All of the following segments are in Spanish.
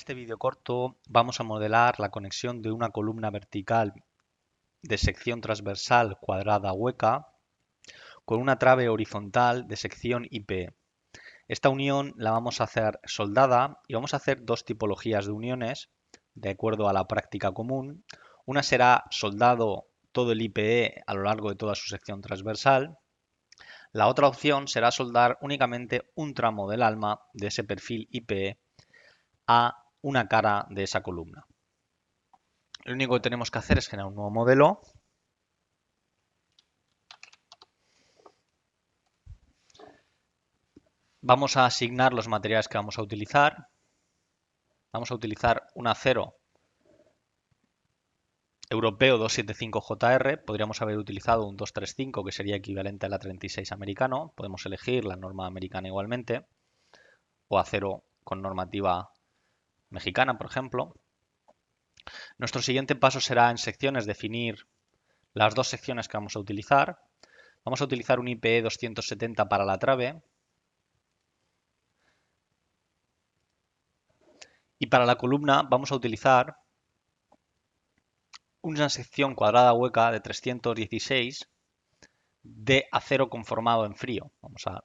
este vídeo corto vamos a modelar la conexión de una columna vertical de sección transversal cuadrada hueca con una trave horizontal de sección IPE. Esta unión la vamos a hacer soldada y vamos a hacer dos tipologías de uniones de acuerdo a la práctica común. Una será soldado todo el IPE a lo largo de toda su sección transversal. La otra opción será soldar únicamente un tramo del alma de ese perfil IPE a una cara de esa columna. Lo único que tenemos que hacer es generar un nuevo modelo. Vamos a asignar los materiales que vamos a utilizar. Vamos a utilizar un acero europeo 275JR. Podríamos haber utilizado un 235, que sería equivalente al A36 americano. Podemos elegir la norma americana igualmente, o acero con normativa mexicana, por ejemplo. Nuestro siguiente paso será en secciones definir las dos secciones que vamos a utilizar. Vamos a utilizar un IPE 270 para la trave. Y para la columna vamos a utilizar una sección cuadrada hueca de 316 de acero conformado en frío. Vamos a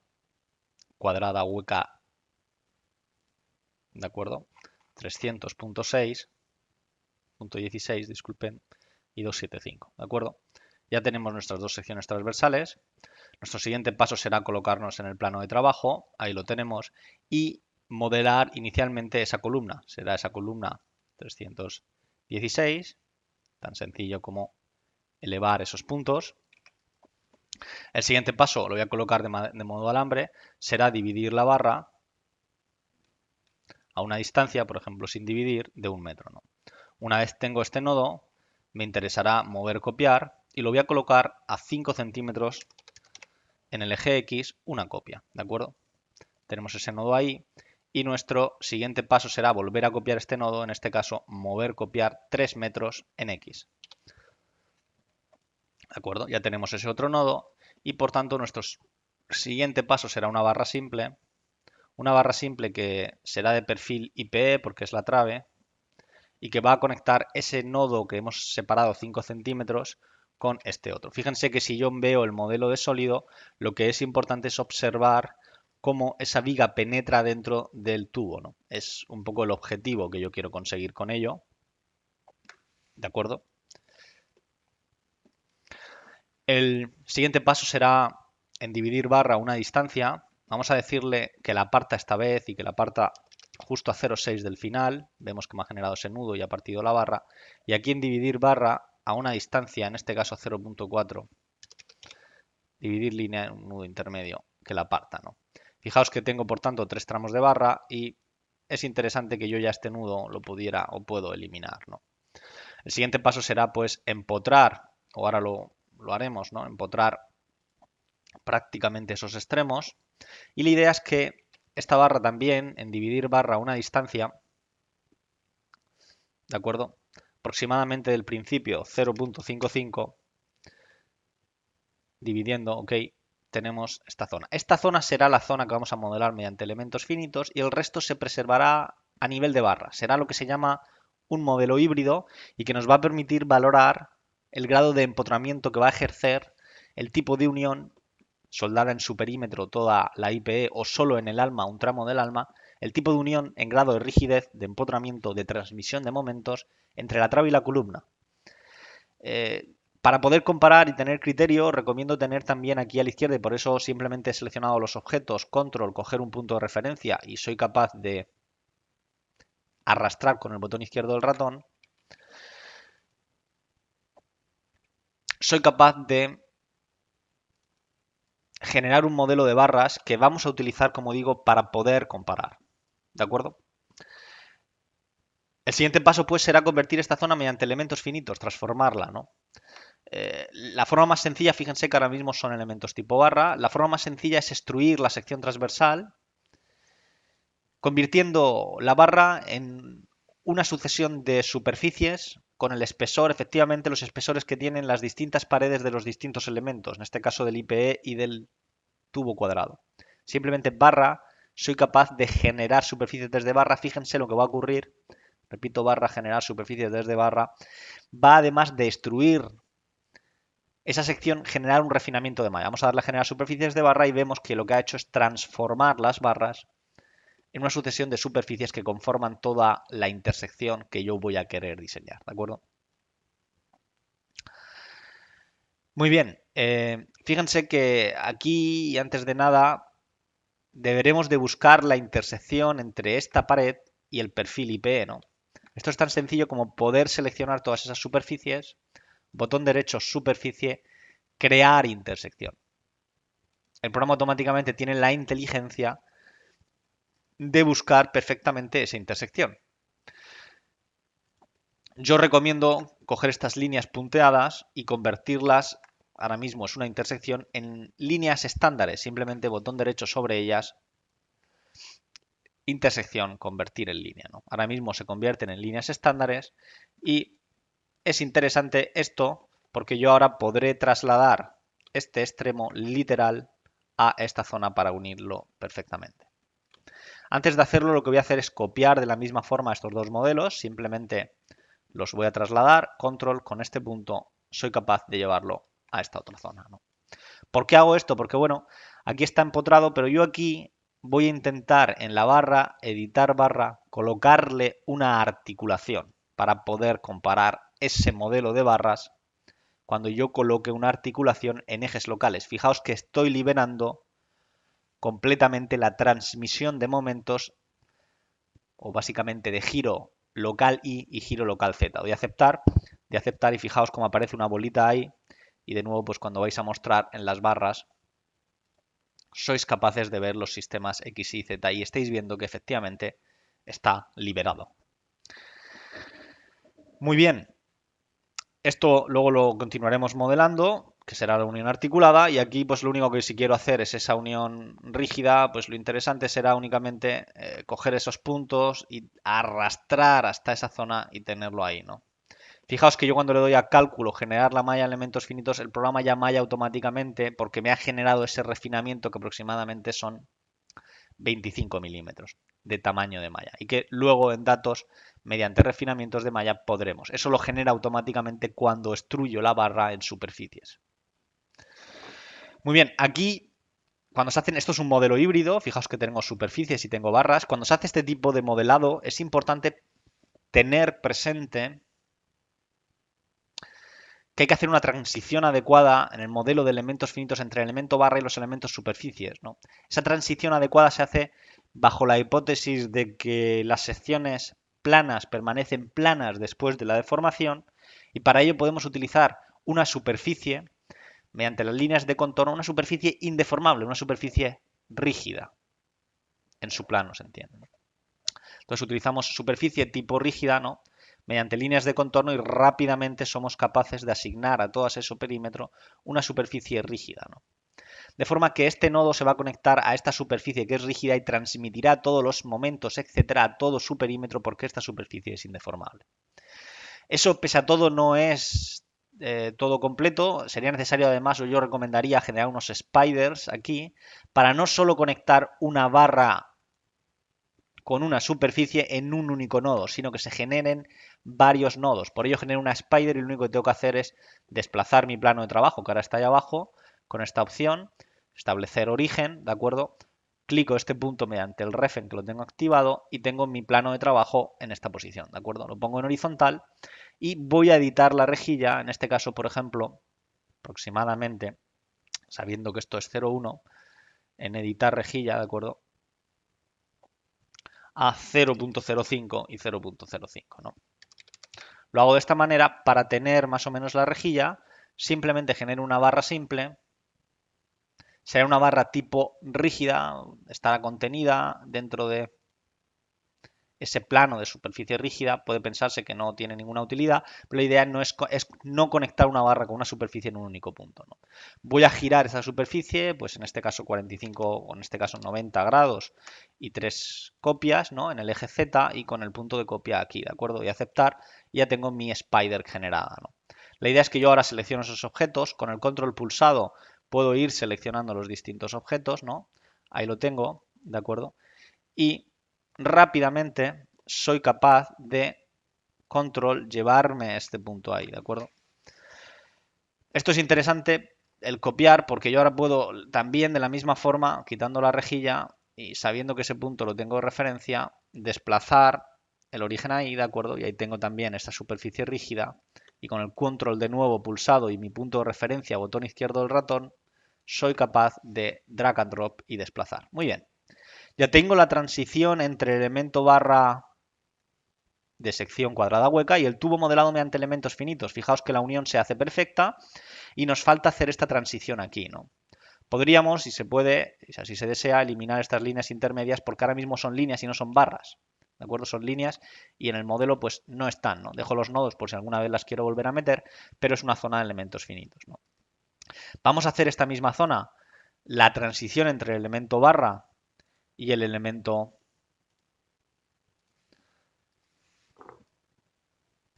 cuadrada hueca, ¿de acuerdo? 300.6.16, disculpen, y 275, ¿de acuerdo? Ya tenemos nuestras dos secciones transversales. Nuestro siguiente paso será colocarnos en el plano de trabajo, ahí lo tenemos, y modelar inicialmente esa columna. Será esa columna 316, tan sencillo como elevar esos puntos. El siguiente paso, lo voy a colocar de modo alambre, será dividir la barra a una distancia, por ejemplo, sin dividir, de 1 metro, ¿no? Una vez tengo este nodo, me interesará mover copiar y lo voy a colocar a 5 centímetros en el eje X, una copia, ¿de acuerdo? Tenemos ese nodo ahí y nuestro siguiente paso será volver a copiar este nodo, en este caso mover copiar 3 metros en X. ¿De acuerdo? Ya tenemos ese otro nodo y por tanto nuestro siguiente paso será una barra simple que será de perfil IPE porque es la trave y que va a conectar ese nodo que hemos separado 5 centímetros con este otro. Fíjense que si yo veo el modelo de sólido, lo que es importante es observar cómo esa viga penetra dentro del tubo, ¿no? Es un poco el objetivo que yo quiero conseguir con ello. ¿De acuerdo? El siguiente paso será en dividir barra una distancia. Vamos a decirle que la parta esta vez y que la parta justo a 0,6 del final. Vemos que me ha generado ese nudo y ha partido la barra. Y aquí en dividir barra a una distancia, en este caso a 0,4, dividir línea en un nudo intermedio que la parta, ¿no? Fijaos que tengo por tanto 3 tramos de barra y es interesante que yo ya este nudo lo pudiera o puedo eliminar, ¿no? El siguiente paso será pues empotrar, o ahora lo haremos, ¿no? Empotrar prácticamente esos extremos. Y la idea es que esta barra también, en dividir barra a una distancia, ¿de acuerdo? Aproximadamente del principio 0,55, dividiendo, ok, tenemos esta zona. Esta zona será la zona que vamos a modelar mediante elementos finitos y el resto se preservará a nivel de barra. Será lo que se llama un modelo híbrido y que nos va a permitir valorar el grado de empotramiento que va a ejercer el tipo de unión soldada en su perímetro toda la IPE o solo en el alma, un tramo del alma, el tipo de unión en grado de rigidez, de empotramiento, de transmisión de momentos entre la trave y la columna. Para poder comparar y tener criterio, recomiendo tener también aquí a la izquierda, y por eso simplemente he seleccionado los objetos, control, coger un punto de referencia y soy capaz de arrastrar con el botón izquierdo del ratón. Soy capaz de generar un modelo de barras que vamos a utilizar, como digo, para poder comparar. ¿De acuerdo? El siguiente paso pues será convertir esta zona mediante elementos finitos, transformarla, ¿no? La forma más sencilla, fíjense que ahora mismo son elementos tipo barra, la forma más sencilla es extruir la sección transversal, convirtiendo la barra en una sucesión de superficies con el espesor, efectivamente los espesores que tienen las distintas paredes de los distintos elementos, en este caso del IPE y del tubo cuadrado. Simplemente barra, soy capaz de generar superficies desde barra, fíjense lo que va a ocurrir repito, barra, generar superficies desde barra, va además de destruir esa sección, generar un refinamiento de malla. Vamos a darle a generar superficies de barra y vemos que lo que ha hecho es transformar las barras en una sucesión de superficies que conforman toda la intersección que yo voy a querer diseñar, ¿de acuerdo? Muy bien, fíjense que aquí, antes de nada, deberemos de buscar la intersección entre esta pared y el perfil IP, ¿no? Esto es tan sencillo como poder seleccionar todas esas superficies, botón derecho, superficie, crear intersección. El programa automáticamente tiene la inteligencia de buscar perfectamente esa intersección. Yo recomiendo coger estas líneas punteadas y convertirlas, ahora mismo es una intersección, en líneas estándares. Simplemente botón derecho sobre ellas, intersección, convertir en línea, ¿no? Ahora mismo se convierten en líneas estándares y es interesante esto porque yo ahora podré trasladar este extremo literal a esta zona para unirlo perfectamente. Antes de hacerlo, lo que voy a hacer es copiar de la misma forma estos dos modelos, simplemente los voy a trasladar, control, con este punto soy capaz de llevarlo a esta otra zona, ¿no? ¿Por qué hago esto? Porque bueno, aquí está empotrado, pero yo aquí voy a intentar en la barra, editar barra, colocarle una articulación para poder comparar ese modelo de barras cuando yo coloque una articulación en ejes locales. Fijaos que estoy liberando completamente la transmisión de momentos o básicamente de giro local y giro local Z. Doy a aceptar, de aceptar y fijaos cómo aparece una bolita ahí y de nuevo pues cuando vais a mostrar en las barras sois capaces de ver los sistemas X, Y, Z y estáis viendo que efectivamente está liberado. Muy bien, esto luego lo continuaremos modelando, que será la unión articulada, y aquí pues lo único que si quiero hacer es esa unión rígida, pues lo interesante será únicamente coger esos puntos y arrastrar hasta esa zona y tenerlo ahí, ¿no? Fijaos que yo cuando le doy a cálculo, generar la malla elementos finitos, el programa ya malla automáticamente porque me ha generado ese refinamiento que aproximadamente son 25 milímetros de tamaño de malla y que luego en datos mediante refinamientos de malla podremos. Eso lo genera automáticamente cuando extruyo la barra en superficies. Muy bien, aquí cuando se hacen, esto es un modelo híbrido, fijaos que tengo superficies y tengo barras. Cuando se hace este tipo de modelado es importante tener presente que hay que hacer una transición adecuada en el modelo de elementos finitos entre el elemento barra y los elementos superficies, ¿no? Esa transición adecuada se hace bajo la hipótesis de que las secciones planas permanecen planas después de la deformación y para ello podemos utilizar una superficie mediante las líneas de contorno, una superficie indeformable, una superficie rígida en su plano, se entiende, ¿no? Entonces utilizamos superficie tipo rígida, ¿no? Mediante líneas de contorno y rápidamente somos capaces de asignar a todo ese perímetro una superficie rígida, ¿no? De forma que este nodo se va a conectar a esta superficie que es rígida y transmitirá todos los momentos, etcétera, a todo su perímetro porque esta superficie es indeformable. Eso, pese a todo, no es todo completo. Sería necesario, además, o yo recomendaría generar unos spiders aquí para no solo conectar una barra con una superficie en un único nodo, sino que se generen varios nodos. Por ello genero una spider y lo único que tengo que hacer es desplazar mi plano de trabajo, que ahora está ahí abajo, con esta opción, establecer origen, ¿de acuerdo? Clico este punto mediante el refen que lo tengo activado y tengo mi plano de trabajo en esta posición, ¿de acuerdo? Lo pongo en horizontal y voy a editar la rejilla, en este caso, por ejemplo, aproximadamente, sabiendo que esto es 0,1, en editar rejilla, ¿de acuerdo? A 0.05 y 0.05, ¿no? Lo hago de esta manera para tener más o menos la rejilla, simplemente genero una barra simple, será una barra tipo rígida, estará contenida dentro de ese plano de superficie rígida, puede pensarse que no tiene ninguna utilidad, pero la idea no es no conectar una barra con una superficie en un único punto, ¿no? Voy a girar esa superficie, pues en este caso 45 o en este caso 90 grados y 3 copias, ¿no? En el eje Z y con el punto de copia aquí, ¿de acuerdo? Voy a aceptar y ya tengo mi spider generada, ¿no? La idea es que yo ahora selecciono esos objetos, con el control pulsado puedo ir seleccionando los distintos objetos, ¿no? Ahí lo tengo, ¿de acuerdo? Y rápidamente soy capaz de control, llevarme a este punto ahí, ¿de acuerdo? Esto es interesante el copiar porque yo ahora puedo también de la misma forma, quitando la rejilla y sabiendo que ese punto lo tengo de referencia, desplazar el origen ahí, ¿de acuerdo? Y ahí tengo también esta superficie rígida y con el control de nuevo pulsado y mi punto de referencia, botón izquierdo del ratón, soy capaz de drag and drop y desplazar. Muy bien. Ya tengo la transición entre el elemento barra de sección cuadrada hueca y el tubo modelado mediante elementos finitos. Fijaos que la unión se hace perfecta y nos falta hacer esta transición aquí, ¿no? Podríamos, si se puede, si así se desea, eliminar estas líneas intermedias porque ahora mismo son líneas y no son barras. ¿De acuerdo? Son líneas y en el modelo pues no están, ¿no? Dejo los nodos por si alguna vez las quiero volver a meter, pero es una zona de elementos finitos, ¿no? Vamos a hacer esta misma zona, la transición entre el elemento barra y el elemento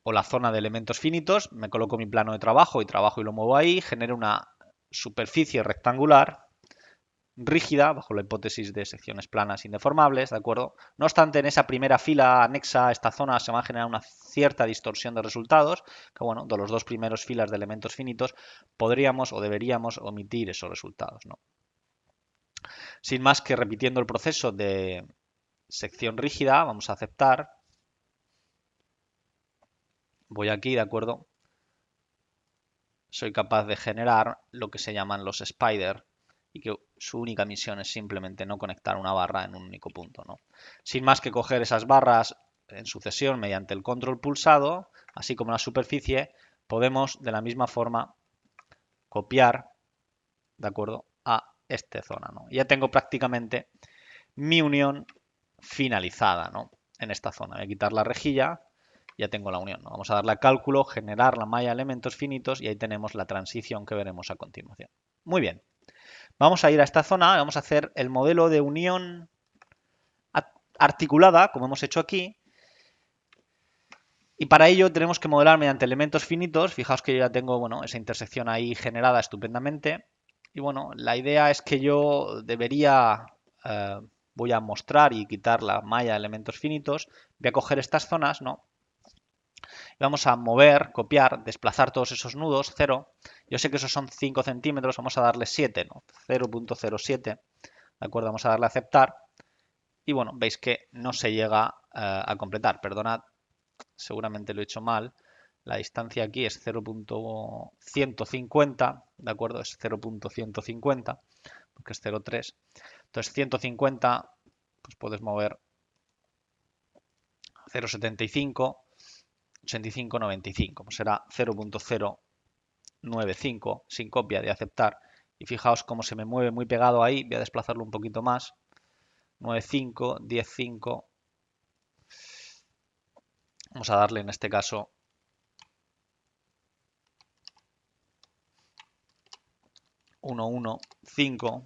o la zona de elementos finitos, me coloco mi plano de trabajo y lo muevo ahí, genero una superficie rectangular rígida, bajo la hipótesis de secciones planas indeformables, ¿de acuerdo? No obstante, en esa primera fila anexa a esta zona se va a generar una cierta distorsión de resultados, que bueno, de los dos primeros filas de elementos finitos podríamos o deberíamos omitir esos resultados, ¿no? Sin más que repitiendo el proceso de sección rígida, vamos a aceptar. Voy aquí, ¿de acuerdo? Soy capaz de generar lo que se llaman los spider y que su única misión es simplemente no conectar una barra en un único punto, ¿no? Sin más que coger esas barras en sucesión mediante el control pulsado, así como la superficie, podemos de la misma forma copiar, ¿de acuerdo?, a esta zona, ¿no? Ya tengo prácticamente mi unión finalizada, ¿no?, en esta zona. Voy a quitar la rejilla, ya tengo la unión, ¿no? Vamos a darle a cálculo, generar la malla de elementos finitos y ahí tenemos la transición que veremos a continuación. Muy bien. Vamos a ir a esta zona, vamos a hacer el modelo de unión articulada, como hemos hecho aquí. Y para ello tenemos que modelar mediante elementos finitos. Fijaos que yo ya tengo, bueno, esa intersección ahí generada estupendamente. Y bueno, la idea es que yo debería, voy a mostrar y quitar la malla de elementos finitos. Voy a coger estas zonas, ¿no? Vamos a mover, copiar, desplazar todos esos nudos, 0. Yo sé que esos son 5 centímetros, vamos a darle 7, ¿no? 0.07, ¿de acuerdo? Vamos a darle a aceptar. Y bueno, veis que no se llega a completar. Perdonad, seguramente lo he hecho mal. La distancia aquí es 0.150, ¿de acuerdo? Es 0.150, porque es 0.3. Entonces 150, pues puedes mover 0.75, 85, 95. Pues será 0.095 sin copia de aceptar. Y fijaos cómo se me mueve muy pegado ahí. Voy a desplazarlo un poquito más. 9.5, 10.5. Vamos a darle en este caso 1.1.5,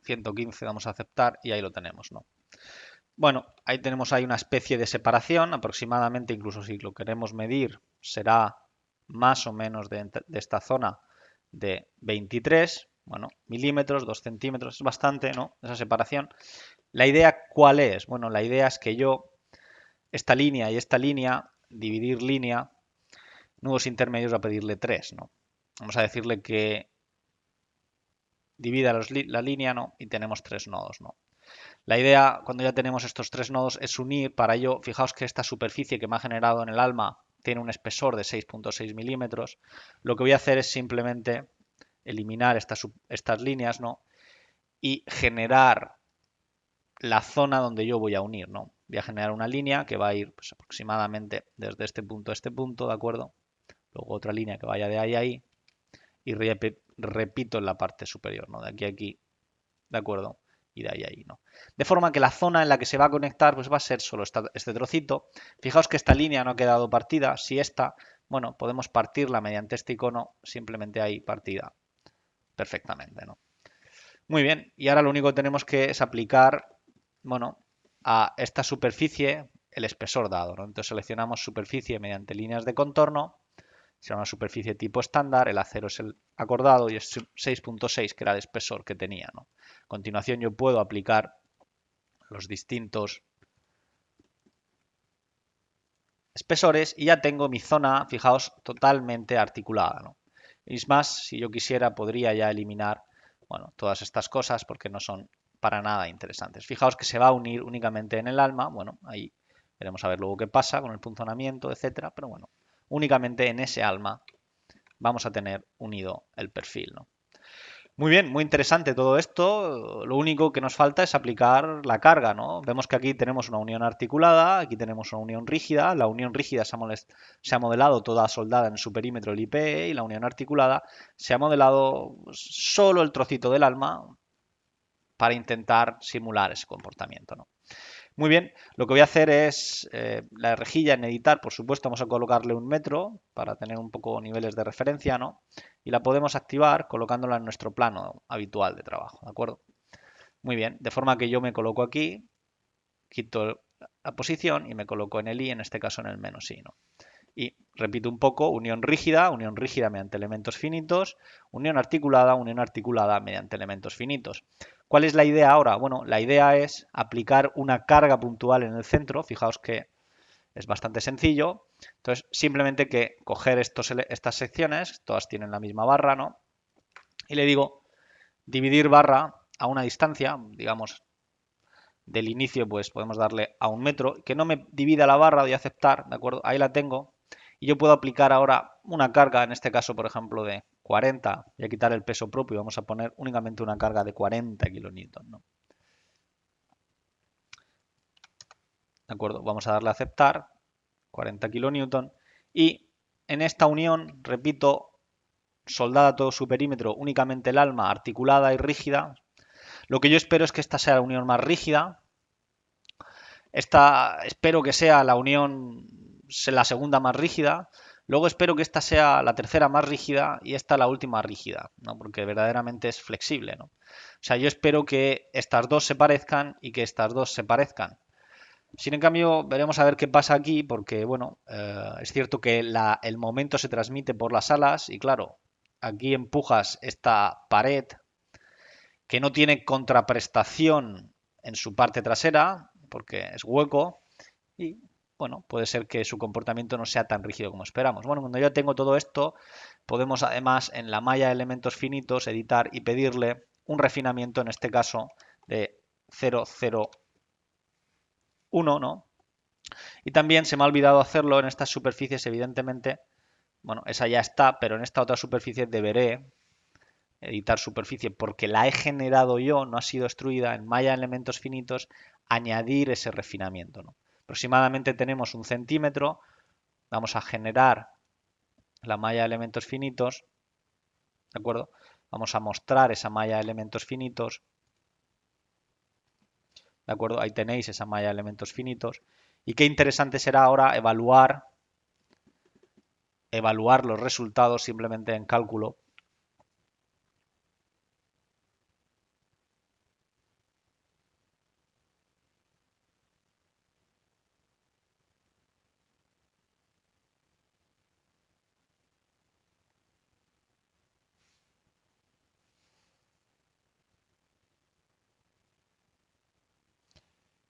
115, vamos a aceptar y ahí lo tenemos, ¿no? Bueno, ahí tenemos ahí una especie de separación, aproximadamente, incluso si lo queremos medir, será más o menos de esta zona de 23, bueno, milímetros, 2 centímetros, es bastante, ¿no?, esa separación. La idea, ¿cuál es? Bueno, la idea es que yo, esta línea y esta línea, dividir línea, nudos intermedios, a pedirle 3, ¿no? Vamos a decirle que divida la línea, ¿no?, y tenemos 3 nodos, ¿no? La idea, cuando ya tenemos estos 3 nodos, es unir. Para ello, fijaos que esta superficie que me ha generado en el alma tiene un espesor de 6.6 milímetros. Lo que voy a hacer es simplemente eliminar estas líneas, ¿no?, y generar la zona donde yo voy a unir, ¿no? Voy a generar una línea que va a ir, pues, aproximadamente desde este punto a este punto, ¿de acuerdo? Luego otra línea que vaya de ahí a ahí y repito en la parte superior, ¿no?, de aquí a aquí, ¿de acuerdo? Y de ahí a ahí, ¿no? De forma que la zona en la que se va a conectar pues va a ser solo este trocito. Fijaos que esta línea no ha quedado partida. Si esta, bueno, podemos partirla mediante este icono, simplemente ahí partida perfectamente, ¿no? Muy bien, y ahora lo único que tenemos que es aplicar, bueno, a esta superficie el espesor dado, ¿no? Entonces seleccionamos superficie mediante líneas de contorno. Será una superficie tipo estándar, el acero es el acordado y es 6.6, que era el espesor que tenía, ¿no? A continuación yo puedo aplicar los distintos espesores y ya tengo mi zona, fijaos, totalmente articulada, ¿no? Y es más, si yo quisiera, podría ya eliminar, bueno, todas estas cosas porque no son para nada interesantes. Fijaos que se va a unir únicamente en el alma, bueno, ahí veremos a ver luego qué pasa con el punzonamiento, etcétera, pero bueno, únicamente en ese alma vamos a tener unido el perfil, ¿no? Muy bien, muy interesante todo esto. Lo único que nos falta es aplicar la carga, ¿no? Vemos que aquí tenemos una unión articulada, aquí tenemos una unión rígida. La unión rígida se ha modelado toda soldada en su perímetro el IP y la unión articulada se ha modelado solo el trocito del alma para intentar simular ese comportamiento, ¿no? Muy bien, lo que voy a hacer es la rejilla en editar, por supuesto, vamos a colocarle un metro para tener un poco niveles de referencia, ¿no? Y la podemos activar colocándola en nuestro plano habitual de trabajo, ¿de acuerdo? Muy bien, de forma que yo me coloco aquí, quito la posición y me coloco en el i, en este caso en el menos i, ¿no? Y repito un poco, unión rígida mediante elementos finitos, unión articulada mediante elementos finitos. ¿Cuál es la idea ahora? Bueno, la idea es aplicar una carga puntual en el centro. Fijaos que es bastante sencillo. Entonces, simplemente que coger estas secciones, todas tienen la misma barra, ¿no? Y le digo dividir barra a una distancia, digamos, del inicio, pues podemos darle a un metro, que no me divida la barra, voy a aceptar, ¿de acuerdo? Ahí la tengo. Y yo puedo aplicar ahora una carga, en este caso, por ejemplo, de 40. Voy a quitar el peso propio y vamos a poner únicamente una carga de 40 kilonewton, ¿no? ¿De acuerdo? Vamos a darle a aceptar, 40 kilonewton. Y en esta unión, repito, soldada todo su perímetro, únicamente el alma articulada y rígida. Lo que yo espero es que esta sea la unión más rígida. Esta espero que sea la unión, la segunda más rígida. Luego espero que esta sea la tercera más rígida y esta la última rígida, ¿no? Porque verdaderamente es flexible, ¿no? O sea, yo espero que estas dos se parezcan y que estas dos se parezcan. Sin en cambio, veremos a ver qué pasa aquí, porque, bueno, es cierto que el momento se transmite por las alas y, claro, aquí empujas esta pared que no tiene contraprestación en su parte trasera, porque es hueco, y bueno, puede ser que su comportamiento no sea tan rígido como esperamos. Bueno, cuando ya tengo todo esto, podemos además en la malla de elementos finitos editar y pedirle un refinamiento, en este caso de 001, ¿no? Y también se me ha olvidado hacerlo en estas superficies, evidentemente, bueno, esa ya está, pero en esta otra superficie deberé editar superficie porque la he generado yo, no ha sido extruida en malla de elementos finitos, añadir ese refinamiento, ¿no? Aproximadamente tenemos 1 centímetro, vamos a generar la malla de elementos finitos, ¿de acuerdo? Vamos a mostrar esa malla de elementos finitos, ¿de acuerdo? Ahí tenéis esa malla de elementos finitos. Y qué interesante será ahora evaluar los resultados simplemente en cálculo.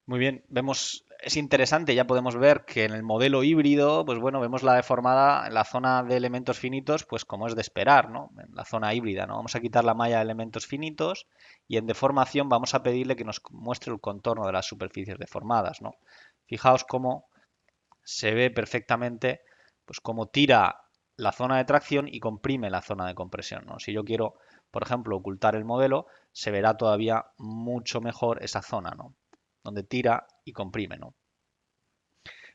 Muy bien, vemos, es interesante, ya podemos ver que en el modelo híbrido, pues bueno, vemos la deformada en la zona de elementos finitos, pues como es de esperar, ¿no? En la zona híbrida, ¿no? Vamos a quitar la malla de elementos finitos y en deformación vamos a pedirle que nos muestre el contorno de las superficies deformadas, ¿no? Fijaos cómo se ve perfectamente, pues cómo tira la zona de tracción y comprime la zona de compresión, ¿no? Si yo quiero, por ejemplo, ocultar el modelo, se verá todavía mucho mejor esa zona, ¿no? Donde tira y comprime, ¿no?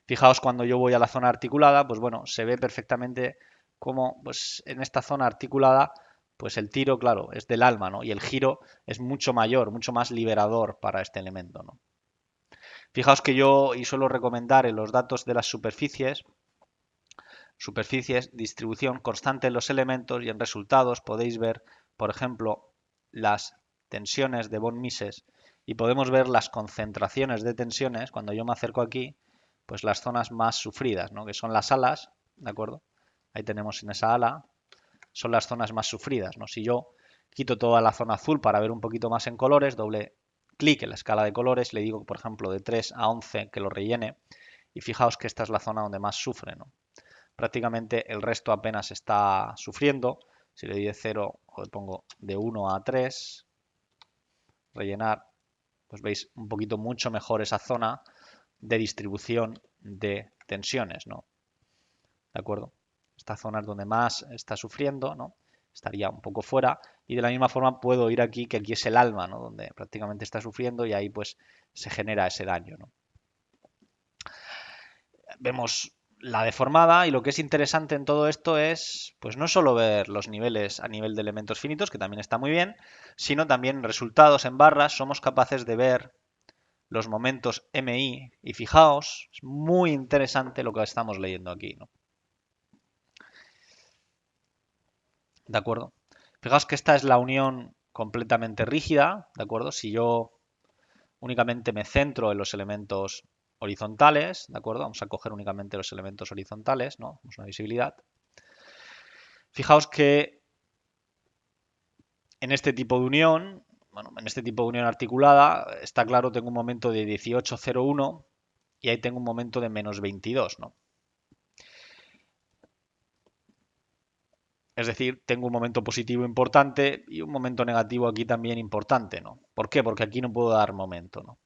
Fijaos cuando yo voy a la zona articulada, pues bueno, se ve perfectamente cómo pues en esta zona articulada, pues el tiro, claro, es del alma, ¿no? Y el giro es mucho mayor, mucho más liberador para este elemento, ¿no? Fijaos que yo y suelo recomendar en los datos de las superficies, distribución constante en los elementos y en resultados podéis ver, por ejemplo, las tensiones de von Mises y podemos ver las concentraciones de tensiones, cuando yo me acerco aquí, pues las zonas más sufridas, ¿no? Que son las alas, ¿de acuerdo? Ahí tenemos en esa ala, son las zonas más sufridas, ¿no? Si yo quito toda la zona azul para ver un poquito más en colores, doble clic en la escala de colores, le digo, por ejemplo, de 3 a 11 que lo rellene, y fijaos que esta es la zona donde más sufre, ¿no? Prácticamente el resto apenas está sufriendo. Si le doy de 0 o le pongo de 1 a 3, rellenar, pues veis un poquito mucho mejor esa zona de distribución de tensiones, ¿no? ¿De acuerdo? Esta zona es donde más está sufriendo, ¿no? Estaría un poco fuera y de la misma forma puedo ir aquí, que aquí es el alma, ¿no? Donde prácticamente está sufriendo y ahí pues se genera ese daño, ¿no? Vemos la deformada y lo que es interesante en todo esto es pues no solo ver los niveles a nivel de elementos finitos, que también está muy bien, sino también resultados en barras. Somos capaces de ver los momentos MI y fijaos, es muy interesante lo que estamos leyendo aquí, ¿no? ¿De acuerdo? Fijaos que esta es la unión completamente rígida, ¿de acuerdo? Si yo únicamente me centro en los elementos horizontales, ¿de acuerdo? Vamos a coger únicamente los elementos horizontales, ¿no? Vamos a una visibilidad. Fijaos que en este tipo de unión, bueno, en este tipo de unión articulada, está claro, tengo un momento de 18,01 y ahí tengo un momento de menos 22, ¿no? Es decir, tengo un momento positivo importante y un momento negativo aquí también importante, ¿no? ¿Por qué? Porque aquí no puedo dar momento, ¿no?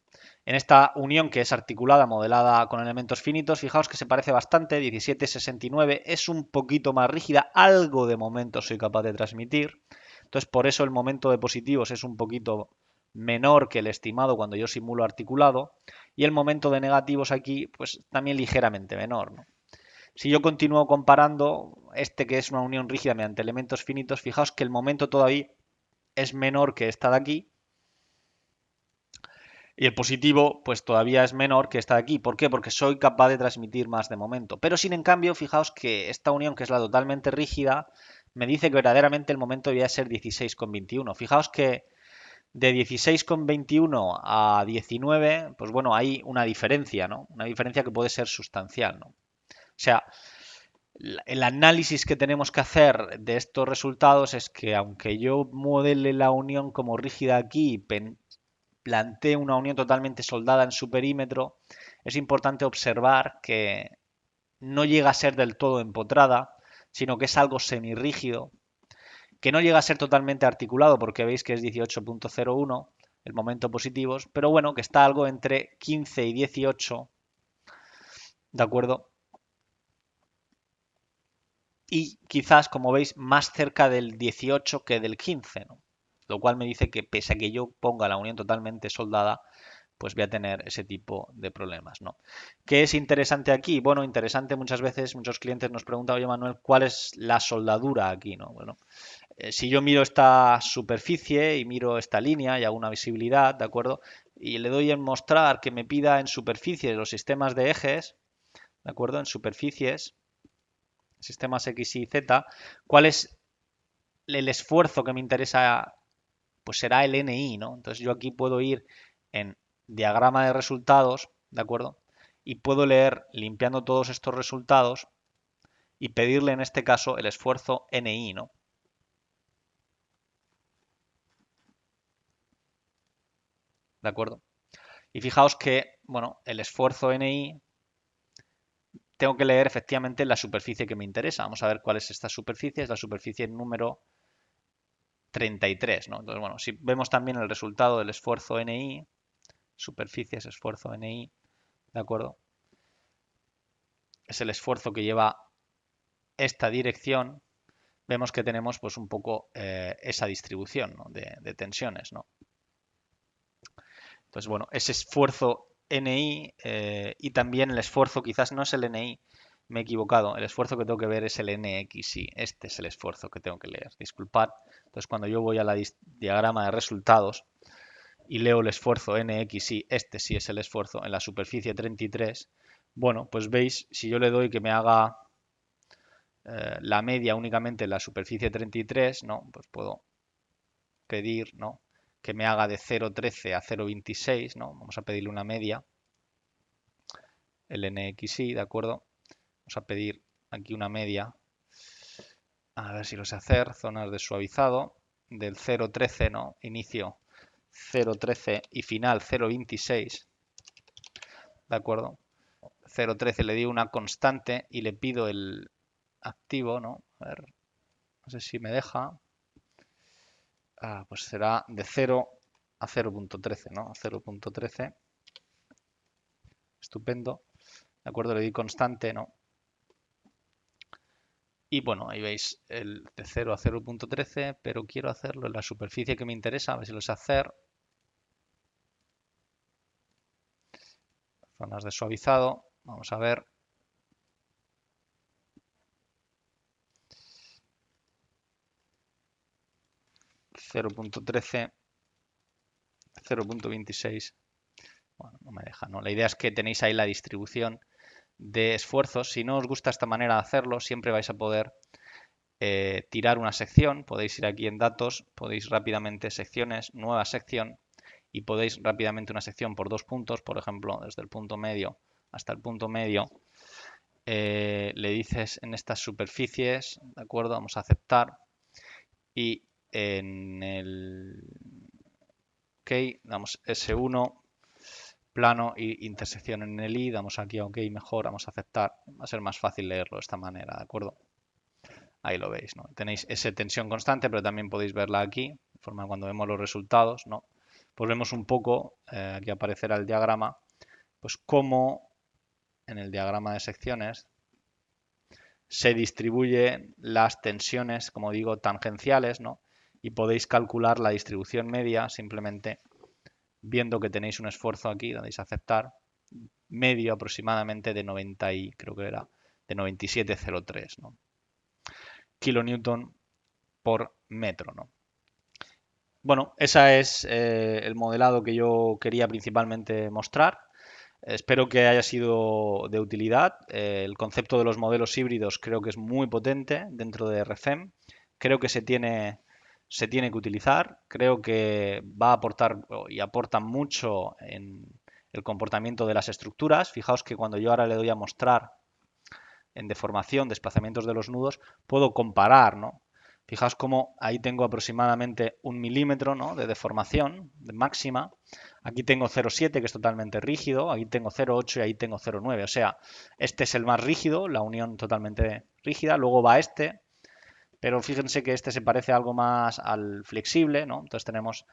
En esta unión que es articulada, modelada con elementos finitos, fijaos que se parece bastante, 17,69, es un poquito más rígida, algo de momento soy capaz de transmitir, entonces por eso el momento de positivos es un poquito menor que el estimado cuando yo simulo articulado, y el momento de negativos aquí pues también ligeramente menor, ¿no? Si yo continúo comparando este que es una unión rígida mediante elementos finitos, fijaos que el momento todavía es menor que esta de aquí, y el positivo, pues todavía es menor que esta de aquí. ¿Por qué? Porque soy capaz de transmitir más de momento. Pero sin en cambio, fijaos que esta unión, que es la totalmente rígida, me dice que verdaderamente el momento debía ser 16,21. Fijaos que de 16,21 a 19, pues bueno, hay una diferencia, ¿no? Una diferencia que puede ser sustancial, ¿no? O sea, el análisis que tenemos que hacer de estos resultados es que aunque yo modele la unión como rígida aquí, plantee una unión totalmente soldada en su perímetro, es importante observar que no llega a ser del todo empotrada, sino que es algo semirrígido, que no llega a ser totalmente articulado, porque veis que es 18,01 el momento positivos, pero bueno, que está algo entre 15 y 18, ¿de acuerdo? Y quizás, como veis, más cerca del 18 que del 15, ¿no? Lo cual me dice que pese a que yo ponga la unión totalmente soldada, pues voy a tener ese tipo de problemas, ¿no? ¿Qué es interesante aquí? Bueno, interesante muchas veces, muchos clientes nos preguntan, oye Manuel, ¿cuál es la soldadura aquí, no? Bueno, si yo miro esta superficie y miro esta línea y hago una visibilidad, ¿de acuerdo? Y le doy en mostrar que me pida en superficies los sistemas de ejes, ¿de acuerdo? En superficies, sistemas X, Y, Z, ¿cuál es el esfuerzo que me interesa? Pues será el NI, ¿no? Entonces yo aquí puedo ir en diagrama de resultados, ¿de acuerdo? Y puedo leer limpiando todos estos resultados y pedirle en este caso el esfuerzo NI, ¿no? ¿De acuerdo? Y fijaos que, bueno, el esfuerzo NI tengo que leer efectivamente la superficie que me interesa. Vamos a ver cuál es esta superficie. Es la superficie número 33, ¿no? Entonces, bueno, si vemos también el resultado del esfuerzo NI, superficies, esfuerzo NI, ¿de acuerdo? Es el esfuerzo que lleva esta dirección, vemos que tenemos pues un poco esa distribución, ¿no? de tensiones, ¿no? Entonces, bueno, ese esfuerzo NI y también el esfuerzo, quizás no es el NI, me he equivocado, el esfuerzo que tengo que ver es el NXI, este es el esfuerzo que tengo que leer, disculpad. Entonces, cuando yo voy a la diagrama de resultados y leo el esfuerzo NXI, este sí es el esfuerzo en la superficie 33, bueno, pues veis, si yo le doy que me haga la media únicamente en la superficie 33, ¿no? Pues puedo pedir, ¿no? Que me haga de 0,13 a 0,26, ¿no? Vamos a pedirle una media, el NXI, ¿de acuerdo? Vamos a pedir aquí una media, a ver si lo sé hacer, zonas de suavizado, del 0,13, ¿no? Inicio 0,13 y final 0,26, ¿de acuerdo? 0,13 le di una constante y le pido el activo, ¿no? A ver, no sé si me deja. Pues será de 0 a 0,13, ¿no? 0,13. Estupendo. De acuerdo, le di constante, ¿no? Y bueno, ahí veis el de 0 a 0,13, pero quiero hacerlo en la superficie que me interesa, a ver si lo sé hacer. Zonas de suavizado, vamos a ver. 0,13, 0,26. Bueno, no me deja, ¿no? La idea es que tenéis ahí la distribución de esfuerzos. Si no os gusta esta manera de hacerlo, siempre vais a poder tirar una sección. Podéis ir aquí en datos, podéis rápidamente secciones, nueva sección, y podéis rápidamente una sección por 2 puntos, por ejemplo, desde el punto medio hasta el punto medio. Le dices en estas superficies, ¿de acuerdo? Vamos a aceptar. Y en el OK, damos S1, plano y intersección en el I, damos aquí a OK, mejor, vamos a aceptar. Va a ser más fácil leerlo de esta manera, ¿de acuerdo? Ahí lo veis, ¿no? Tenéis esa tensión constante, pero también podéis verla aquí, de forma que cuando vemos los resultados, ¿no? Pues vemos un poco, aquí aparecerá el diagrama, pues cómo en el diagrama de secciones se distribuyen las tensiones, como digo, tangenciales, ¿no? Y podéis calcular la distribución media simplemente viendo que tenéis un esfuerzo aquí, dais a aceptar, medio aproximadamente de 90 y creo que era de 97,03, ¿no? Kilonewton por metro, ¿no? Bueno, ese es el modelado que yo quería principalmente mostrar. Espero que haya sido de utilidad. El concepto de los modelos híbridos creo que es muy potente dentro de RFEM. Creo que se tiene que utilizar. Creo que va a aportar y aporta mucho en el comportamiento de las estructuras. Fijaos que cuando yo ahora le doy a mostrar en deformación, desplazamientos de los nudos, puedo comparar, ¿no? Fijaos cómo ahí tengo aproximadamente 1 milímetro, ¿no?, de deformación de máxima. Aquí tengo 0,7, que es totalmente rígido. Aquí tengo 0,8 y ahí tengo 0,9. O sea, este es el más rígido, la unión totalmente rígida. Luego va este, pero fíjense que este se parece algo más al flexible, ¿no? Entonces tenemos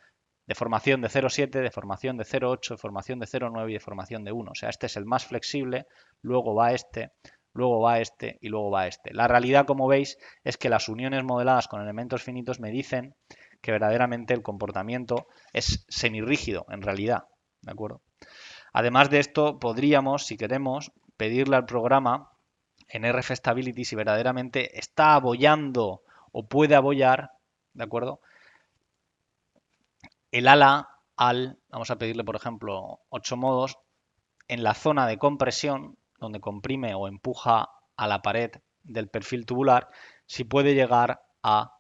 deformación de 0,7, deformación de 0,8, deformación de 0,9 y deformación de 1. O sea, este es el más flexible, luego va este, luego va este y luego va este. La realidad, como veis, es que las uniones modeladas con elementos finitos me dicen que verdaderamente el comportamiento es semirrígido, en realidad. ¿De acuerdo? Además de esto, podríamos, si queremos, pedirle al programa en RF Stability si verdaderamente está abollando o puede abollar, ¿de acuerdo?, el ala vamos a pedirle por ejemplo 8 modos, en la zona de compresión, donde comprime o empuja a la pared del perfil tubular, si puede llegar a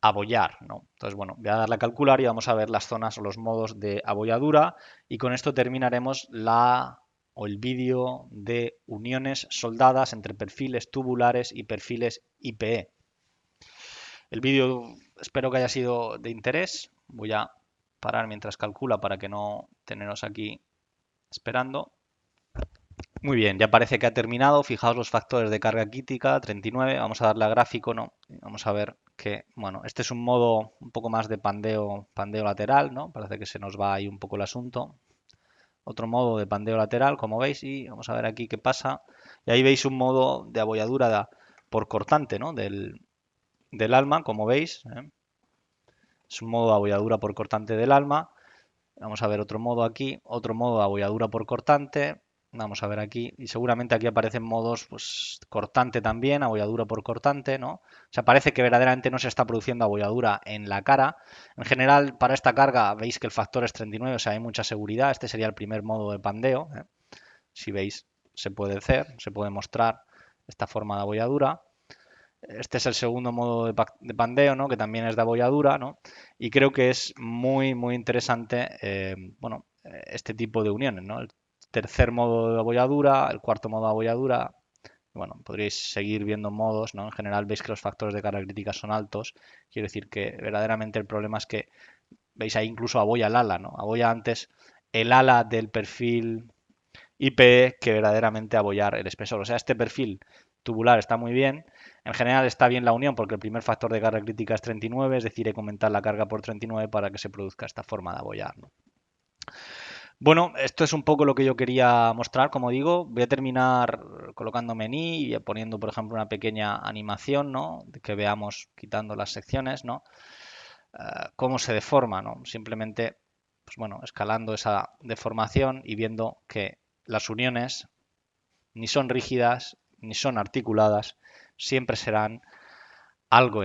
abollar, ¿no? Entonces, bueno, voy a darle a calcular y vamos a ver las zonas o los modos de abolladura, y con esto terminaremos el vídeo de uniones soldadas entre perfiles tubulares y perfiles IPE. El vídeo espero que haya sido de interés. Voy a parar mientras calcula para que no teneros aquí esperando. Muy bien, ya parece que ha terminado. Fijaos los factores de carga crítica, 39. Vamos a darle a gráfico, ¿no? Vamos a ver que, bueno, este es un modo un poco más de pandeo lateral, ¿no? Parece que se nos va ahí un poco el asunto. Otro modo de pandeo lateral, como veis, y vamos a ver aquí qué pasa. Y ahí veis un modo de abolladura por cortante, ¿no?, del alma, como veis, ¿eh? Es un modo de abolladura por cortante del alma. Vamos a ver otro modo aquí, otro modo de abolladura por cortante. Vamos a ver aquí, y seguramente aquí aparecen modos, pues, cortante también, abolladura por cortante, ¿no? O sea, parece que verdaderamente no se está produciendo abolladura en la cara. En general, para esta carga veis que el factor es 39, o sea, hay mucha seguridad. Este sería el primer modo de pandeo, ¿eh? Si veis, se puede hacer, se puede mostrar esta forma de abolladura. Este es el segundo modo de pandeo, ¿no?, que también es de abolladura, ¿no? Y creo que es muy, muy interesante, bueno, este tipo de uniones, ¿no? El tercer modo de abolladura, el cuarto modo de abolladura. Bueno, podríais seguir viendo modos, ¿no? En general veis que los factores de carga crítica son altos. Quiero decir que verdaderamente el problema es que, veis ahí incluso abolla el ala, ¿no? Abolla antes el ala del perfil y P que verdaderamente abollar el espesor. O sea, este perfil tubular está muy bien. En general está bien la unión porque el primer factor de carga crítica es 39, es decir, hay que aumentar la carga por 39 para que se produzca esta forma de abollar, ¿no? Bueno, esto es un poco lo que yo quería mostrar, como digo. Voy a terminar colocándome en I y poniendo, por ejemplo, una pequeña animación, ¿no? De que veamos, quitando las secciones, ¿no? Cómo se deforma, ¿no? Simplemente, pues bueno, escalando esa deformación y viendo que las uniones ni son rígidas ni son articuladas, siempre serán algo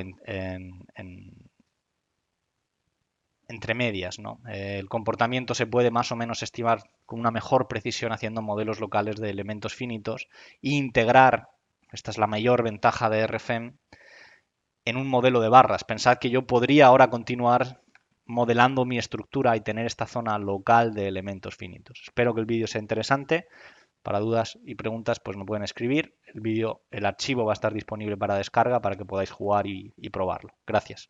entre medias, ¿no? El comportamiento se puede más o menos estimar con una mejor precisión haciendo modelos locales de elementos finitos e integrar, esta es la mayor ventaja de RFEM, en un modelo de barras. Pensad que yo podría ahora continuar modelando mi estructura y tener esta zona local de elementos finitos. Espero que el vídeo sea interesante. Para dudas y preguntas, pues me pueden escribir. El vídeo, el archivo va a estar disponible para descarga para que podáis jugar y probarlo. Gracias.